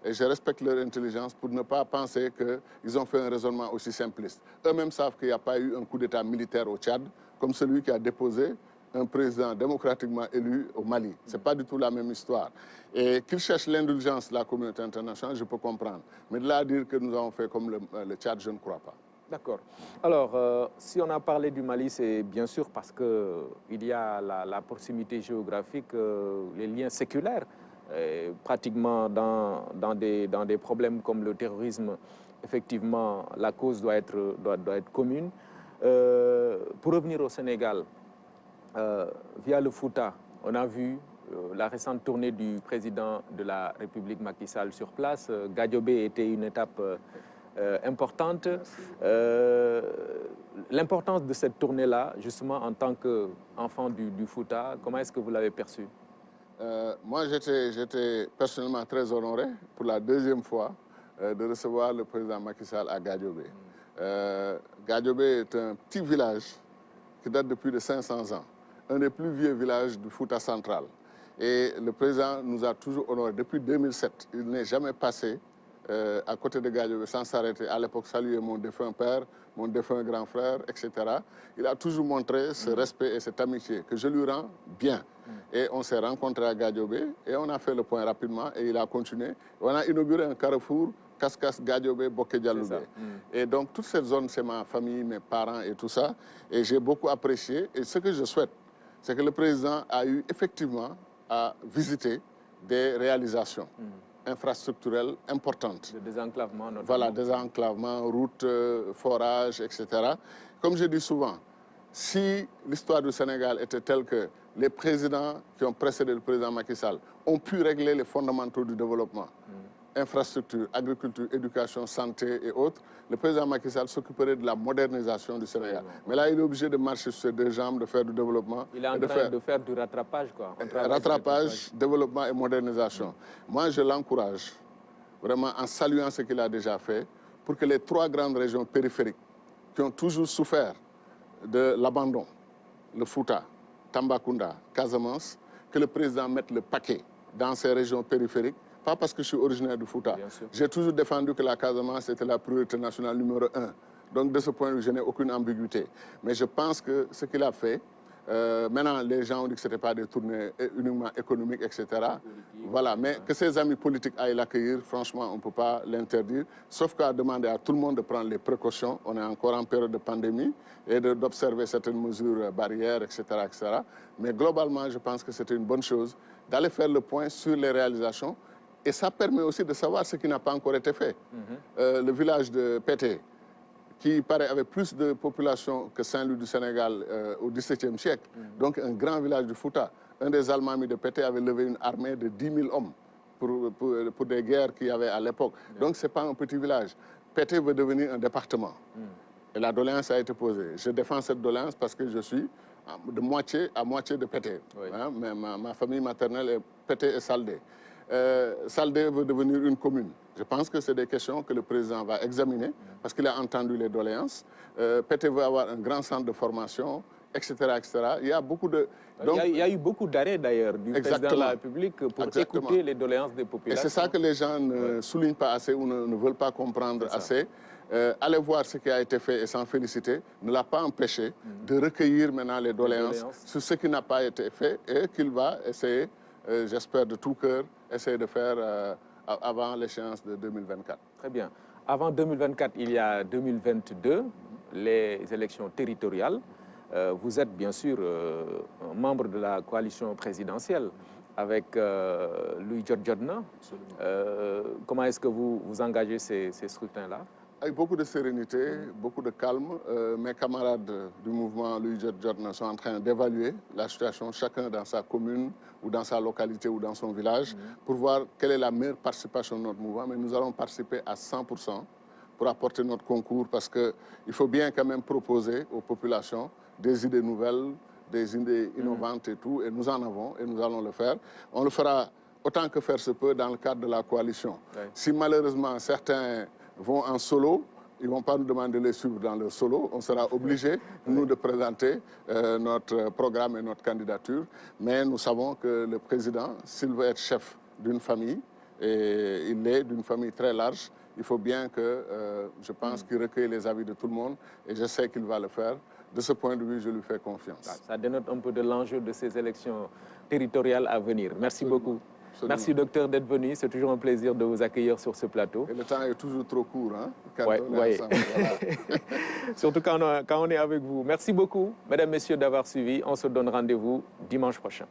Et je respecte leur intelligence pour ne pas penser qu'ils ont fait un raisonnement aussi simpliste. Eux-mêmes savent qu'il n'y a pas eu un coup d'État militaire au Tchad, comme celui qui a déposé un président démocratiquement élu au Mali. Ce n'est pas du tout la même histoire. Et qu'ils cherchent l'indulgence de la communauté internationale, je peux comprendre. Mais de là à dire que nous avons fait comme le Tchad, je ne crois pas. D'accord. Alors, si on a parlé du Mali, c'est bien sûr parce qu'il y a la proximité géographique, les liens séculaires. Pratiquement dans des problèmes comme le terrorisme, effectivement, la cause doit être commune. Pour revenir au Sénégal, via le Fouta, on a vu la récente tournée du président de la République Macky Sall sur place. Gadiobé était une étape importante. L'importance de cette tournée-là, justement, en tant qu'enfant du Fouta, comment est-ce que vous l'avez perçue? Moi, j'étais personnellement très honoré pour la deuxième fois de recevoir le président Macky Sall à Gadiobé. Gadiobé est un petit village qui date de plus de 500 ans, un des plus vieux villages du Fouta central. Et le président nous a toujours honorés. Depuis 2007, il n'est jamais passé à côté de Gadiobé sans s'arrêter. À l'époque, saluer mon défunt père, mon défunt grand frère, etc. Il a toujours montré ce respect et cette amitié que je lui rends bien. Et on s'est rencontrés à Gadiobé et on a fait le point rapidement et il a continué. On a inauguré un carrefour, Kaskas, Gadiobé, Boké Dialoubé. Et donc toute cette zone, c'est ma famille, mes parents et tout ça. Et j'ai beaucoup apprécié. Et ce que je souhaite, c'est que le président a eu effectivement à visiter des réalisations infrastructurelles importantes. Le désenclavement, notamment. Voilà, désenclavement, routes, forages, etc. Comme je dis souvent, si l'histoire du Sénégal était telle que les présidents qui ont précédé le président Macky Sall ont pu régler les fondamentaux du développement, infrastructure, agriculture, éducation, santé et autres, le président Macky Sall s'occuperait de la modernisation du Sénégal. Mais là, il est obligé de marcher sur ses deux jambes, de faire du développement. Il est en train de faire du rattrapage, quoi. Rattrapage, développement et modernisation. Moi, je l'encourage, vraiment en saluant ce qu'il a déjà fait, pour que les 3 grandes régions périphériques qui ont toujours souffert de l'abandon, le Fouta, Tambacounda, Casamance, que le président mette le paquet dans ces régions périphériques. Pas parce que je suis originaire du Fouta. J'ai toujours défendu que la Casamance était la priorité nationale numéro 1. Donc de ce point de vue, je n'ai aucune ambiguïté. Mais je pense que ce qu'il a fait Maintenant, les gens ont dit que ce n'était pas des tournées uniquement économiques, etc. Voilà, mais que ses amis politiques aillent l'accueillir, franchement, on ne peut pas l'interdire, sauf qu'à demander à tout le monde de prendre les précautions. On est encore en période de pandémie et d'observer certaines mesures barrières, etc., etc. Mais globalement, je pense que c'était une bonne chose d'aller faire le point sur les réalisations. Et ça permet aussi de savoir ce qui n'a pas encore été fait. Le village de Pété, qui paraît avait plus de population que Saint-Louis du Sénégal au XVIIe siècle, donc un grand village du Fouta. Un des Almamis de Pété avait levé une armée de 10 000 hommes pour des guerres qu'il y avait à l'époque. Donc ce n'est pas un petit village. Pété veut devenir un département. Et la doléance a été posée. Je défends cette doléance parce que je suis de moitié à moitié de Pété. Hein, mais ma famille maternelle est Pété et Saldé. Saldé veut devenir une commune. Je pense que c'est des questions que le président va examiner parce qu'il a entendu les doléances. Pété veut avoir un grand centre de formation, etc. etc. Il y a beaucoup de... Donc, il y a eu beaucoup d'arrêts d'ailleurs du président de la République pour écouter les doléances des populations. Et c'est ça que les gens ne soulignent pas assez ou ne veulent pas comprendre assez. Aller voir ce qui a été fait et s'en féliciter ne l'a pas empêché de recueillir maintenant les doléances sur ce qui n'a pas été fait et qu'il va essayer, j'espère de tout cœur, essayer de faire avant l'échéance de 2024. Très bien. Avant 2024, il y a 2022, les élections territoriales. Vous êtes bien sûr un membre de la coalition présidentielle avec Louis Djordjodna. Comment est-ce que vous engagez ces scrutins-là? Avec beaucoup de sérénité, beaucoup de calme. Mes camarades du mouvement Louis Djordjodna sont en train d'évaluer la situation, chacun dans sa commune ou dans sa localité ou dans son village, pour voir quelle est la meilleure participation de notre mouvement. Mais nous allons participer à 100% pour apporter notre concours parce qu'il faut bien quand même proposer aux populations des idées nouvelles, des idées innovantes et tout, et nous en avons et nous allons le faire. On le fera autant que faire se peut dans le cadre de la coalition. Si malheureusement certains vont en solo, ils ne vont pas nous demander de les suivre dans leur solo. On sera obligés, nous, de présenter notre programme et notre candidature. Mais nous savons que le président, s'il veut être chef d'une famille, et il l'est d'une famille très large, il faut bien que, je pense, qu'il recueille les avis de tout le monde. Et je sais qu'il va le faire. De ce point de vue, je lui fais confiance. Ça dénote un peu de l'enjeu de ces élections territoriales à venir. Merci beaucoup. Absolument. Merci, docteur, d'être venu. C'est toujours un plaisir de vous accueillir sur ce plateau. Et le temps est toujours trop court, hein, quand ouais, on est ensemble. Voilà. Surtout quand on est avec vous. Merci beaucoup, mesdames, messieurs, d'avoir suivi. On se donne rendez-vous dimanche prochain.